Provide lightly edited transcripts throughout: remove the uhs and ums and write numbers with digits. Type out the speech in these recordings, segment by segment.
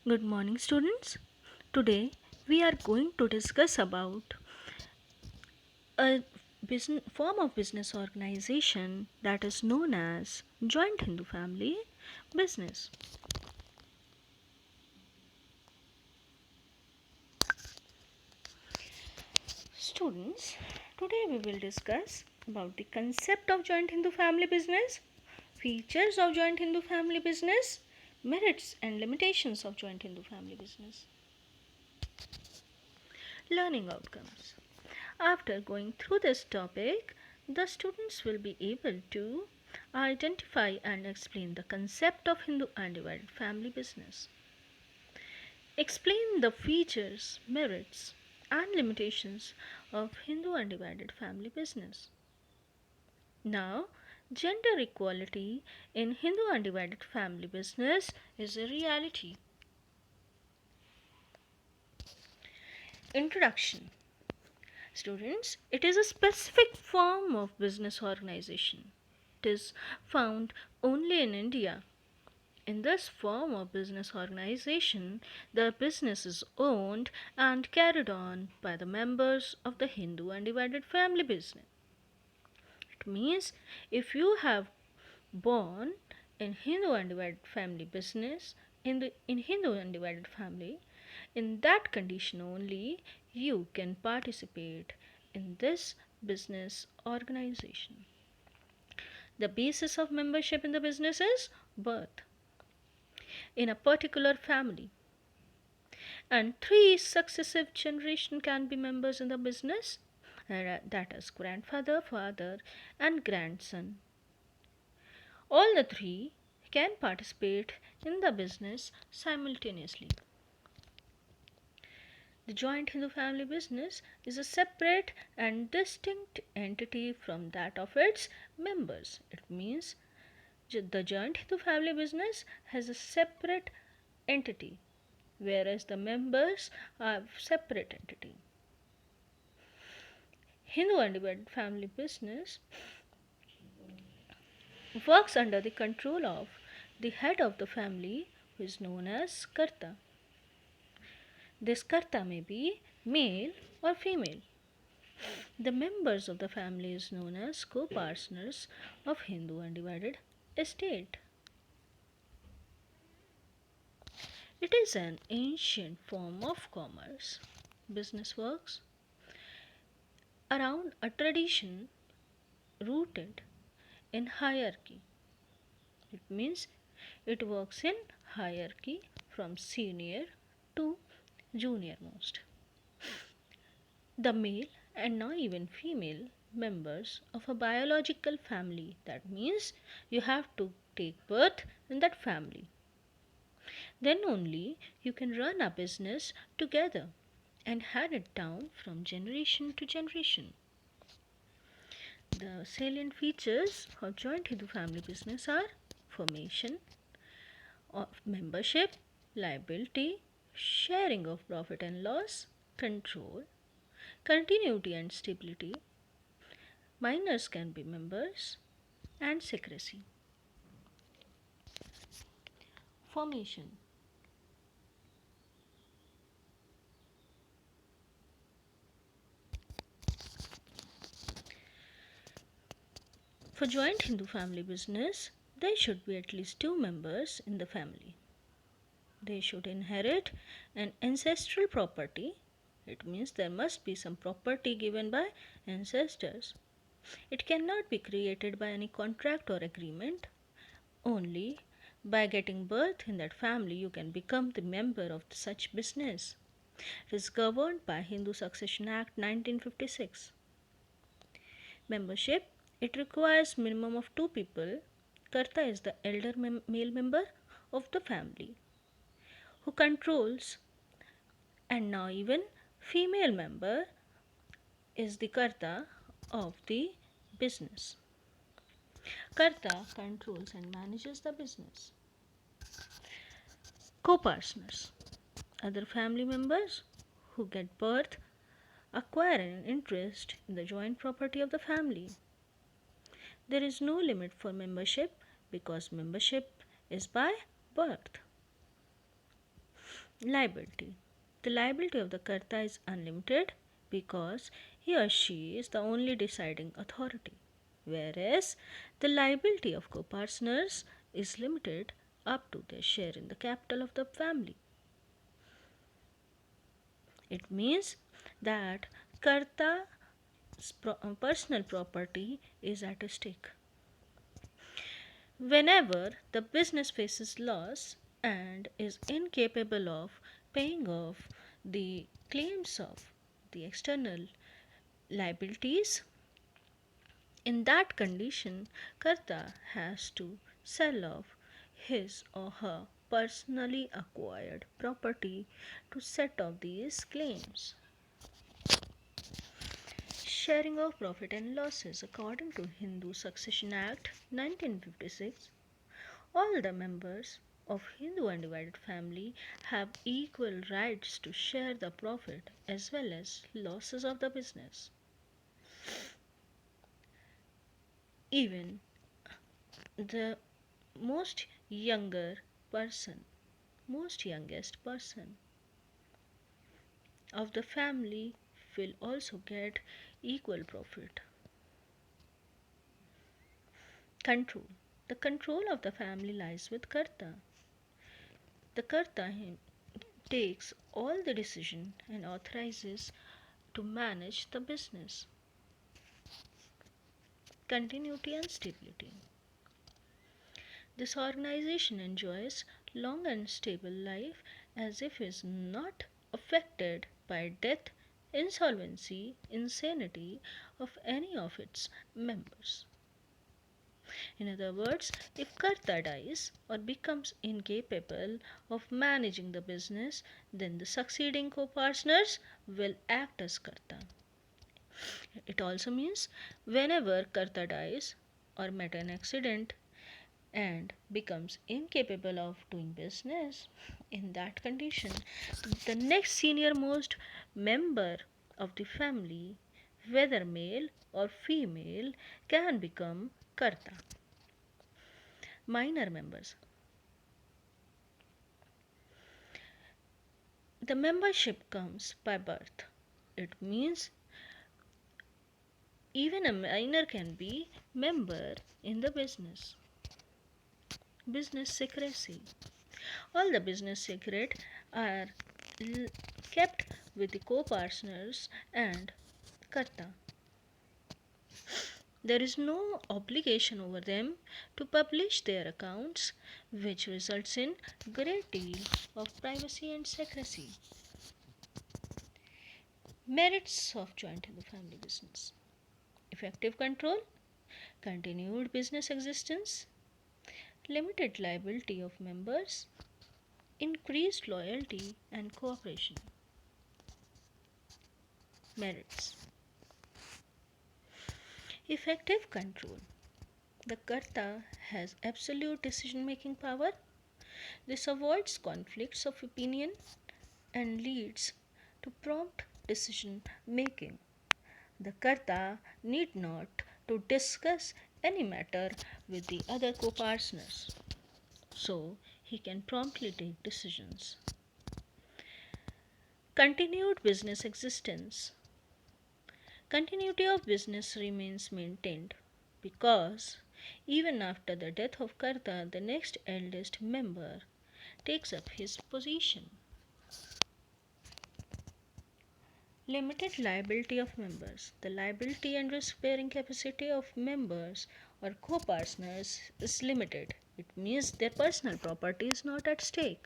Good morning, students. Today we are going to discuss about a business form of business organization that is known as joint Hindu family business. Students, today we will discuss about the concept of joint Hindu family business, features of joint Hindu family business, merits and limitations of joint Hindu family business. Learning outcomes. After going through this topic, the students will be able to identify and explain the concept of Hindu undivided family business. Explain the features, merits, and limitations of Hindu undivided family business. Now, gender equality in Hindu undivided family business is a reality. Introduction. Students, it is a specific form of business organization. It is found only in India. In this form of business organization, the business is owned and carried on by the members of the Hindu undivided family business. It means if you have born in Hindu undivided family business, in Hindu undivided family, in that condition only you can participate in this business organization. The basis of membership in the business is birth in a particular family, and three successive generation can be members in the business, that is grandfather, father, and grandson. All the three can participate in the business simultaneously. The joint Hindu family business is a separate and distinct entity from that of its members. It means the joint Hindu family business has a separate entity, whereas the members are separate entity. Hindu undivided family business works under the control of the head of the family, who is known as Karta. This Karta may be male or female. The members of the family is known as co-partners of Hindu undivided estate. It is an ancient form of commerce. Business works around a tradition rooted in hierarchy. It means it works in hierarchy from senior to junior most. The male and not even female members of a biological family, that means you have to take birth in that family. Then only you can run a business together and hand it down from generation to generation. The salient features of joint Hindu family business are formation of membership, liability, sharing of profit and loss, control, continuity and stability, minors can be members, and secrecy. Formation. For joint Hindu family business, there should be at least two members in the family. They should inherit an ancestral property. It means there must be some property given by ancestors. It cannot be created by any contract or agreement. Only by getting birth in that family you can become the member of such business. It is governed by Hindu Succession Act 1956. Membership, it requires minimum of two people. Karta is the elder male member of the family who controls, and now even female member is the Karta of the business. Karta controls and manages the business. Co-partners, other family members who get birth, acquire an interest in the joint property of the family. There is no limit for membership because membership is by birth. Liability. The liability of the Karta is unlimited because he or she is the only deciding authority, whereas the liability of co partners is limited up to their share in the capital of the family. It means that Karta's personal property is at stake. Whenever the business faces loss and is incapable of paying off the claims of the external liabilities, in that condition, Karta has to sell off his or her personally acquired property to set off these claims. Sharing of profit and losses according to Hindu Succession Act 1956, all the members of Hindu undivided family have equal rights to share the profit as well as losses of the business. Even the most younger person, most youngest person of the family will also get equal profit. Control. The control of the family lies with Karta. The Karta takes all the decision and authorizes to manage the business. Continuity and stability. This organization enjoys long and stable life as if it is not affected by death, insolvency, insanity of any of its members. In other words, if Karta dies or becomes incapable of managing the business, then the succeeding co partners will act as Karta. It also means whenever Karta dies or met an accident and becomes incapable of doing business, in that condition, the next senior most member of the family, whether male or female, can become Karta. Minor members. The membership comes by birth. It means even a minor can be member in the business. Business secrecy. All the business secret are kept with the co-partners and Karta. There is no obligation over them to publish their accounts, which results in great deal of privacy and secrecy. Merits of joint in the family business. Effective control, continued business existence, limited liability of members, increased loyalty and cooperation. Merits. Effective control. The Karta has absolute decision making power. This avoids conflicts of opinion and leads to prompt decision making. The Karta need not to discuss any matter with the other co-partners, so he can promptly take decisions. Continued business existence. Continuity of business remains maintained because even after the death of Karta, the next eldest member takes up his position. Limited liability of members. The liability and risk bearing capacity of members or co partners is limited. It means their personal property is not at stake,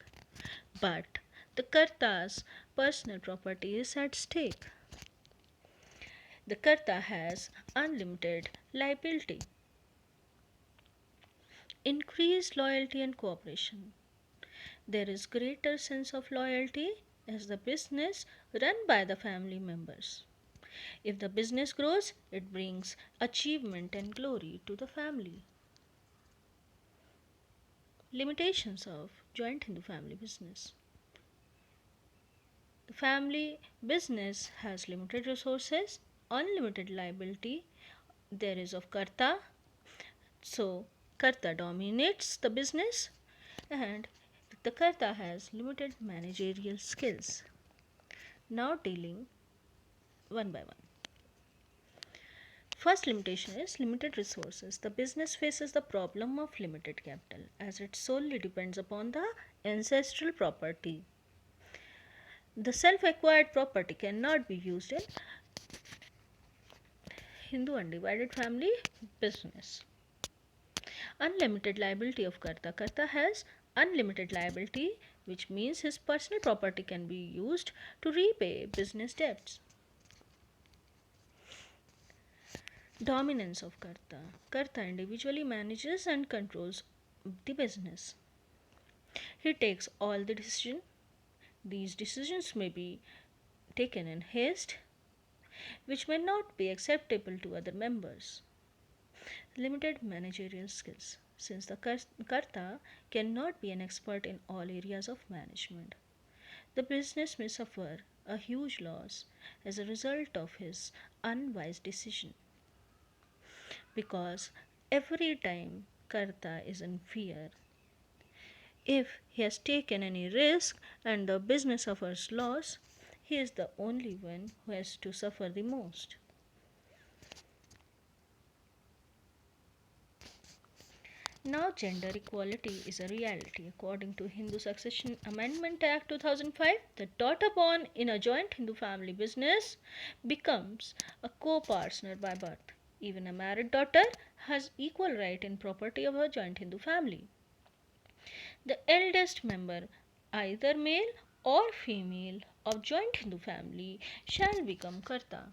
but the Karta's personal property is at stake. The Karta has unlimited liability. Increased loyalty and cooperation. There is greater sense of loyalty as the business run by the family members. If the business grows, it brings achievement and glory to the family. Limitations of joint Hindu family business. The family business has limited resources, unlimited liability. There is of Karta, so Karta dominates the business, and the The Karta has limited managerial skills. Now, dealing one by one. First limitation is limited resources. The business faces the problem of limited capital as it solely depends upon the ancestral property. The self acquired property cannot be used in Hindu undivided family business. Unlimited liability of Karta. Karta has unlimited liability, which means his personal property can be used to repay business debts. Dominance of Karta. Karta individually manages and controls the business. He takes all the decisions. These decisions may be taken in haste, which may not be acceptable to other members. Limited managerial skills. Since the Karta cannot be an expert in all areas of management, the business may suffer a huge loss as a result of his unwise decision. Because every time Karta is in fear, if he has taken any risk and the business suffers loss, he is the only one who has to suffer the most. Now, gender equality is a reality. According to Hindu Succession Amendment Act 2005, the daughter born in a joint Hindu family business becomes a co-partner by birth. Even a married daughter has equal right in property of a joint Hindu family. The eldest member, either male or female, of joint Hindu family shall become Karta.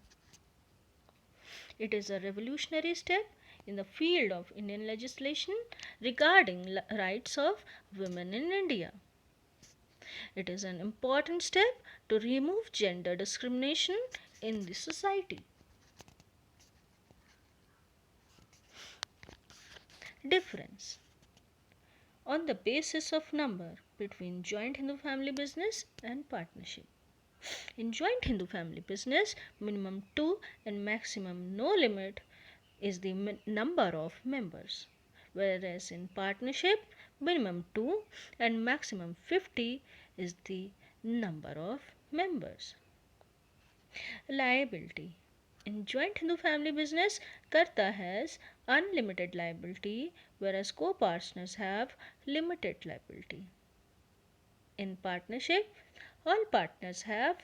It is a revolutionary step in the field of Indian legislation regarding rights of women in India. It is an important step to remove gender discrimination in the society. Difference on the basis of number between joint Hindu family business and partnership. In joint Hindu family business, minimum 2 and maximum no limit is the number of members, whereas in partnership, minimum 2 and maximum 50 is the number of members. Liability. In joint Hindu family business, Karta has unlimited liability, whereas co-partners have limited liability. In partnership, all partners have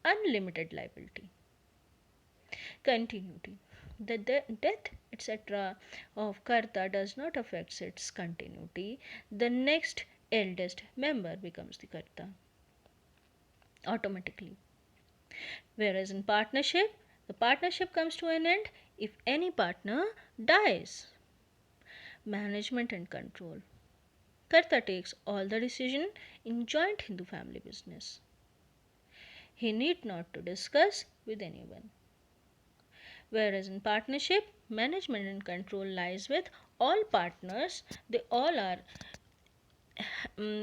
unlimited liability. Continuity. The death, etc., of Karta does not affect its continuity. The next eldest member becomes the Karta automatically. Whereas in partnership, the partnership comes to an end if any partner dies. Management and control. Karta takes all the decision in joint Hindu family business. He need not to discuss with anyone. Whereas in partnership, management and control lies with all partners. They all are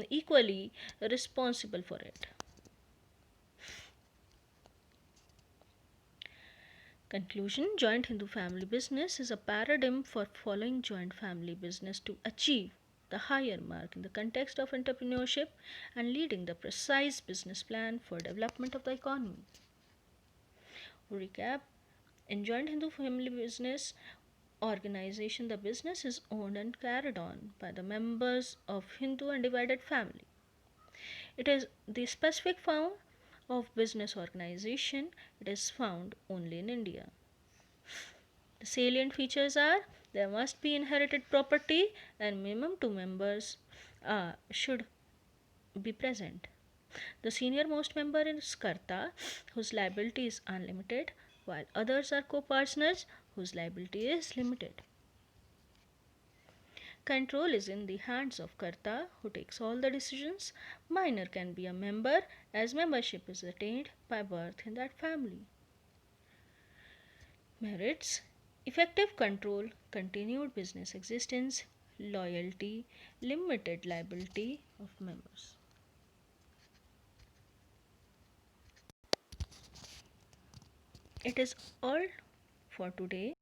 equally responsible for it. Conclusion. Joint Hindu family business is a paradigm for following joint family business to achieve the higher mark in the context of entrepreneurship and leading the precise business plan for development of the economy. Recap. In joint Hindu family business organization, the business is owned and carried on by the members of Hindu undivided family. It is the specific form of business organization. It is found only in India. The salient features are there must be inherited property and minimum 2 members should be present. The senior most member is Karta, whose liability is unlimited, while others are co-partners whose liability is limited. Control is in the hands of Karta, who takes all the decisions. Minor can be a member as membership is attained by birth in that family. Merits: effective control, continued business existence, loyalty, limited liability of members. It is all for today.